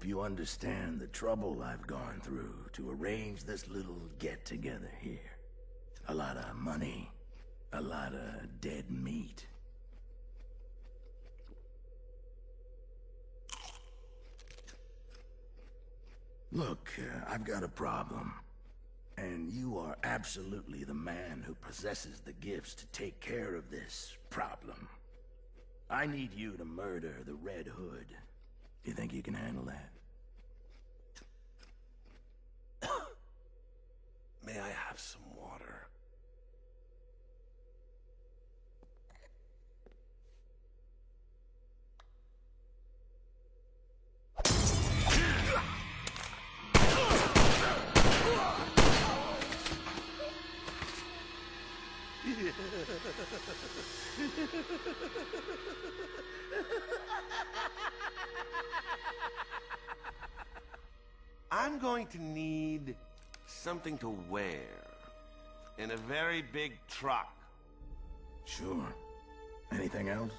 hope you understand the trouble I've gone through to arrange this little get-together here. A lot of money, a lot of dead meat. Look, I've got a problem. And you are absolutely the man who possesses the gifts to take care of this problem. I need you to murder the Red Hood. You think you can handle that? May I have some water? I'm going to need something to wear in a very big truck. Sure. Anything else?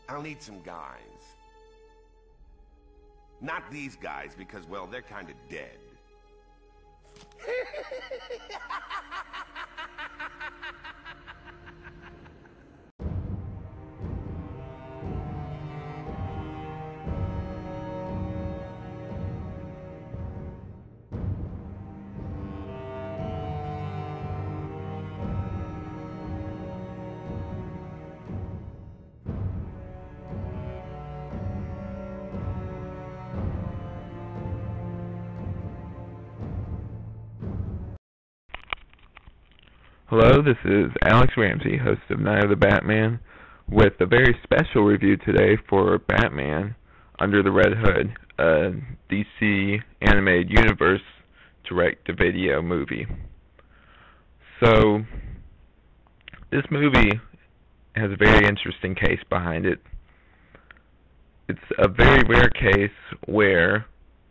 I'll need some guys. Not these guys, because, well, they're kind of dead. Hello, this is Alex Ramsey, host of Night of the Batman, with a very special review today for Batman Under the Red Hood, a DC animated universe direct-to-video movie. So, this movie has a very interesting case behind it. It's a very rare case where,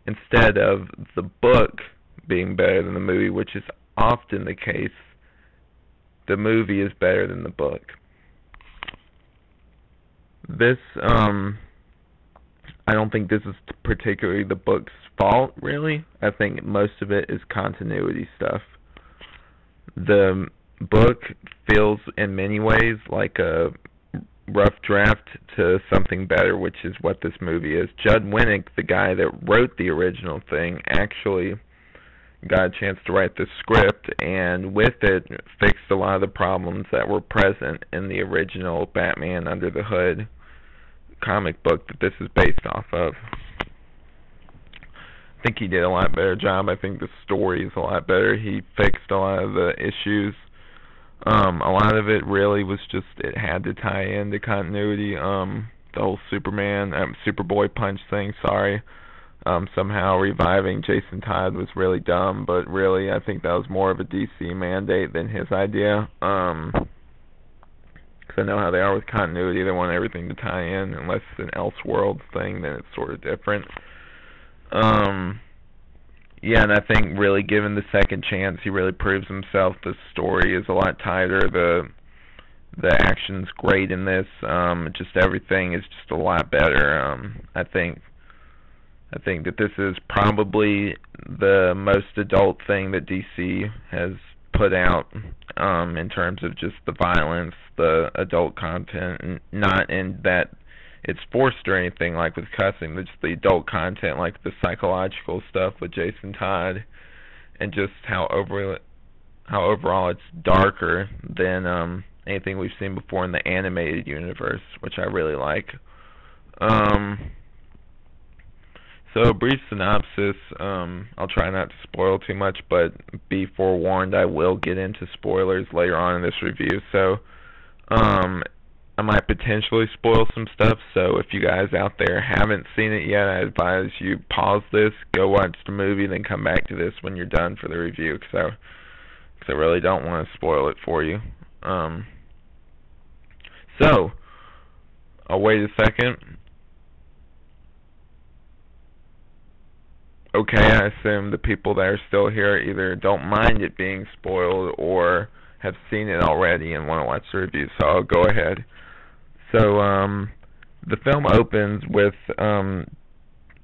instead of the book being better than the movie, which is often the case, the movie is better than the book. This, I don't think this is particularly the book's fault, really. I think most of it is continuity stuff. The book feels, in many ways, like a rough draft to something better, which is what this movie is. Judd Winnick, the guy that wrote the original thing, actually got a chance to write the script, and with it fixed a lot of the problems that were present in the original Batman Under the Hood comic book that this is based off of. I think he did a lot better job. I think the story is a lot better. He fixed a lot of the issues. A lot of it really was just, it had to tie into continuity. The whole Superboy punch thing, somehow reviving Jason Todd was really dumb, but really I think that was more of a DC mandate than his idea. Because I know how they are with continuity. They want everything to tie in. Unless it's an Elseworlds thing, then it's sort of different. Yeah, and I think really given the second chance, he really proves himself. The story is a lot tighter. The action's great in this. Just everything is just a lot better. I think that this is probably the most adult thing that DC has put out, in terms of just the violence, the adult content, and not in that it's forced or anything like with cussing, but just the adult content, like the psychological stuff with Jason Todd, and just how overall it's darker than anything we've seen before in the animated universe, which I really like. So, a brief synopsis. I'll try not to spoil too much, but be forewarned, I will get into spoilers later on in this review. So, I might potentially spoil some stuff. So, if you guys out there haven't seen it yet, I advise you pause this, go watch the movie, then come back to this when you're done for the review, because I really don't want to spoil it for you. So, I'll wait a second. Okay, I assume the people that are still here either don't mind it being spoiled or have seen it already and want to watch the review, so I'll go ahead. So, the film opens with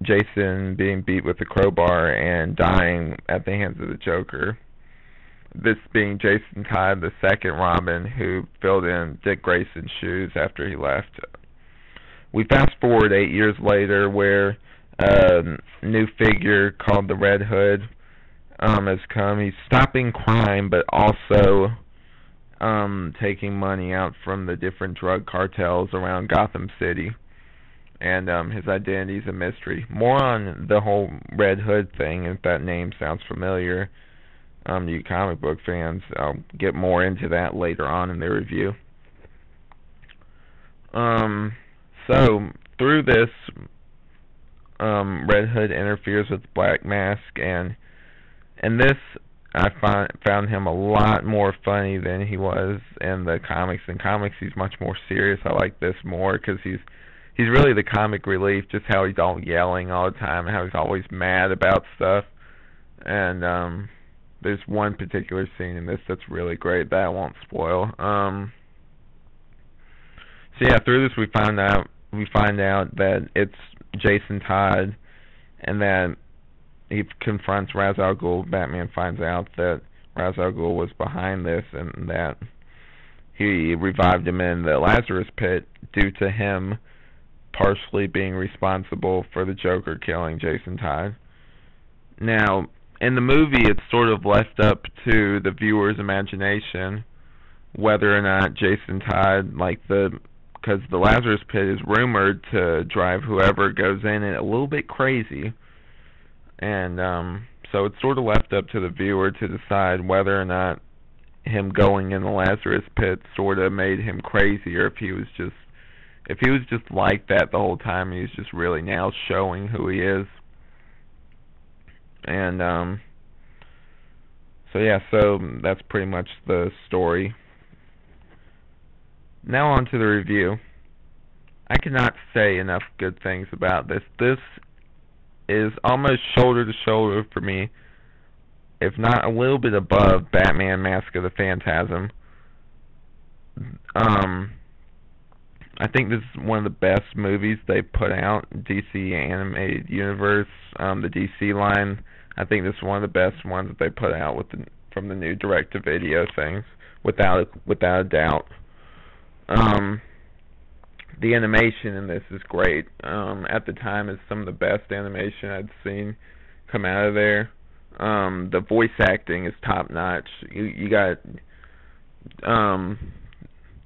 Jason being beat with a crowbar and dying at the hands of the Joker. This being Jason Todd, the second Robin, who filled in Dick Grayson's shoes after he left. We fast forward 8 years later, where a new figure called the Red Hood has come. He's stopping crime, but also taking money out from the different drug cartels around Gotham City. And his identity is a mystery. More on the whole Red Hood thing, if that name sounds familiar to you comic book fans. I'll get more into that later on in the review. So, through this, Red Hood interferes with Black Mask, and this, I found him a lot more funny than he was in the comics. In comics, he's much more serious. I like this more, because he's really the comic relief, just how he's all yelling all the time, and how he's always mad about stuff. And there's one particular scene in this that's really great that I won't spoil. So yeah, through this we find out that it's Jason Todd, and that he confronts Ra's al Ghul. Batman finds out that Ra's al Ghul was behind this, and that he revived him in the Lazarus Pit due to him partially being responsible for the Joker killing Jason Todd. Now, in the movie, it's sort of left up to the viewer's imagination whether or not Jason Todd, because the Lazarus Pit is rumored to drive whoever goes in it a little bit crazy. And so it's sort of left up to the viewer to decide whether or not him going in the Lazarus Pit sort of made him crazy, or if he was just like that the whole time, he's just really now showing who he is. And so that's pretty much the story. Now on to the review. I cannot say enough good things about this. This is almost shoulder to shoulder for me, if not a little bit above Batman Mask of the Phantasm. I think this is one of the best movies they put out, DC Animated Universe, the DC line. I think this is one of the best ones that they put out from the new direct-to-video things, without a doubt. The animation in this is great. At the time, it's some of the best animation I'd seen come out of there. The voice acting is top-notch. You got John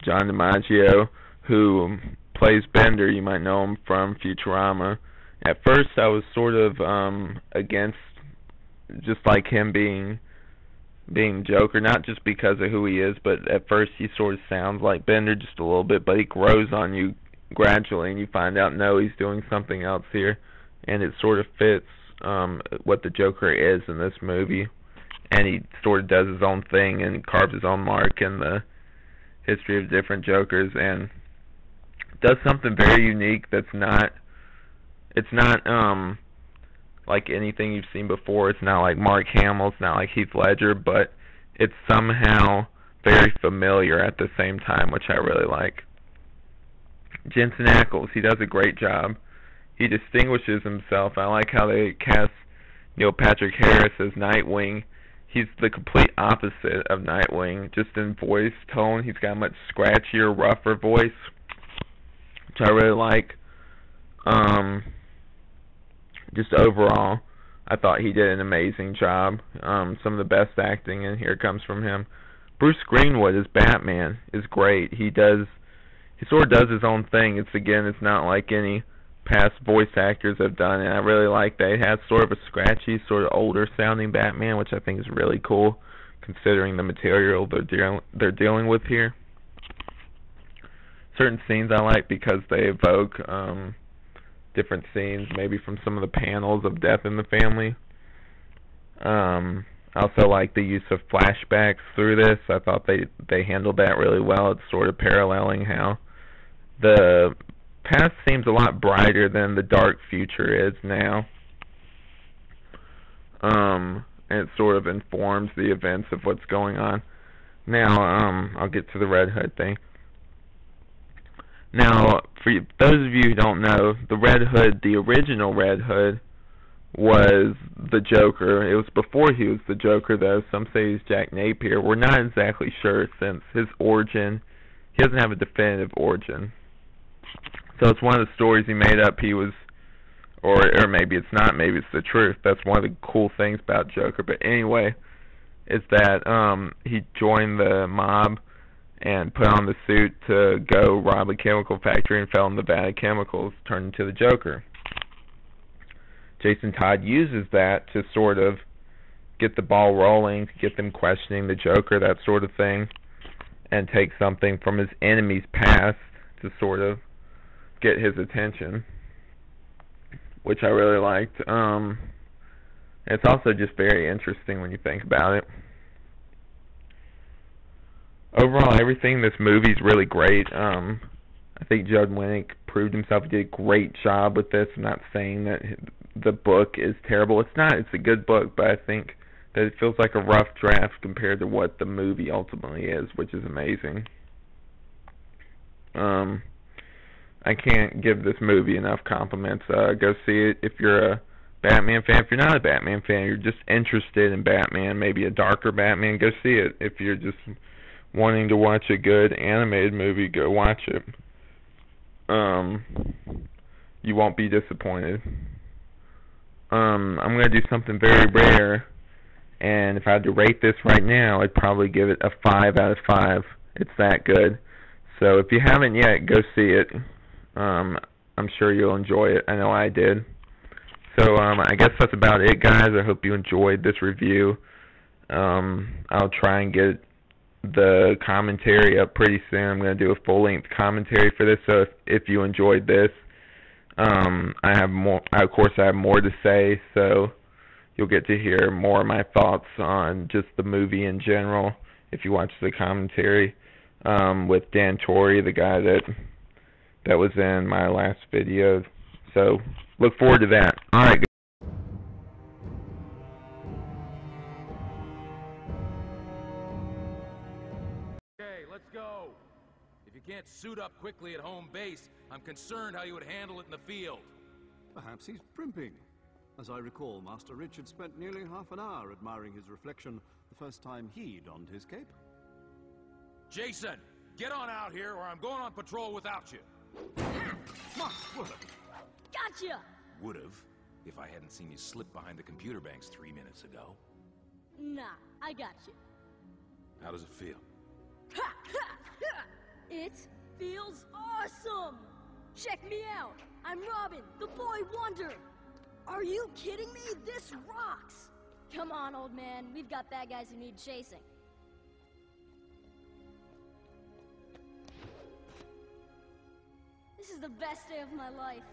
DiMaggio, who plays Bender. You might know him from Futurama. At first, I was sort of against just like him being Joker, not just because of who he is, but at first he sort of sounds like Bender just a little bit, but he grows on you gradually, and you find out, no, he's doing something else here, and it sort of fits what the Joker is in this movie, and he sort of does his own thing and carves his own mark in the history of different Jokers, and does something very unique that's not like anything you've seen before. It's not like Mark Hamill, it's not like Heath Ledger, but it's somehow very familiar at the same time, which I really like. Jensen Ackles, he does a great job. He distinguishes himself. I like how they cast Neil Patrick Harris as Nightwing. He's the complete opposite of Nightwing, just in voice tone. He's got a much scratchier, rougher voice, which I really like. Just overall, I thought he did an amazing job. Some of the best acting in here comes from him. Bruce Greenwood as Batman is great. He sort of does his own thing. It's not like any past voice actors have done, and I really like that. It has sort of a scratchy, sort of older sounding Batman, which I think is really cool, considering the material they're dealing with here. Certain scenes I like because they evoke different scenes, maybe from some of the panels of Death in the Family. I also like the use of flashbacks through this. I thought they handled that really well. It's sort of paralleling how the past seems a lot brighter than the dark future is now. And it sort of informs the events of what's going on. Now, I'll get to the Red Hood thing. Now, those of you who don't know, the Red Hood, the original Red Hood, was the Joker. It was before he was the Joker, though. Some say he's Jack Napier. We're not exactly sure, since his origin, he doesn't have a definitive origin. So it's one of the stories he made up. He was, or maybe it's not, maybe it's the truth. That's one of the cool things about Joker. But anyway, is that he joined the mob and put on the suit to go rob a chemical factory and fell in the vat of chemicals, turned into the Joker. Jason Todd uses that to sort of get the ball rolling, to get them questioning the Joker, that sort of thing, and take something from his enemy's past to sort of get his attention, which I really liked. It's also just very interesting when you think about it. Overall, everything in this movie is really great. I think Judd Winnick proved himself. He did a great job with this. I'm not saying that the book is terrible. It's not. It's a good book, but I think that it feels like a rough draft compared to what the movie ultimately is, which is amazing. I can't give this movie enough compliments. Go see it if you're a Batman fan. If you're not a Batman fan, you're just interested in Batman, maybe a darker Batman, go see it. If you're just wanting to watch a good animated movie, go watch it. You won't be disappointed. I'm going to do something very rare, and if I had to rate this right now, I'd probably give it a 5 out of 5. It's that good. So if you haven't yet, go see it. I'm sure you'll enjoy it. I know I did. So I guess that's about it, guys. I hope you enjoyed this review. I'll try and get the commentary up pretty soon. I'm going to do a full-length commentary for this, so if you enjoyed this, I have more. Of course, I have more to say, so you'll get to hear more of my thoughts on just the movie in general if you watch the commentary with Dan Torrey, the guy that was in my last video. So look forward to that. All right. Let's go. If you can't suit up quickly at home base, I'm concerned how you would handle it in the field. Perhaps he's primping. As I recall, Master Richard spent nearly half an hour admiring his reflection the first time he donned his cape. Jason, get on out here or I'm going on patrol without you. Gotcha! Would've, if I hadn't seen you slip behind the computer banks 3 minutes ago. Nah, I got you. How does it feel? It feels awesome! Check me out! I'm Robin, the boy wonder! Are you kidding me? This rocks! Come on, old man. We've got bad guys who need chasing. This is the best day of my life.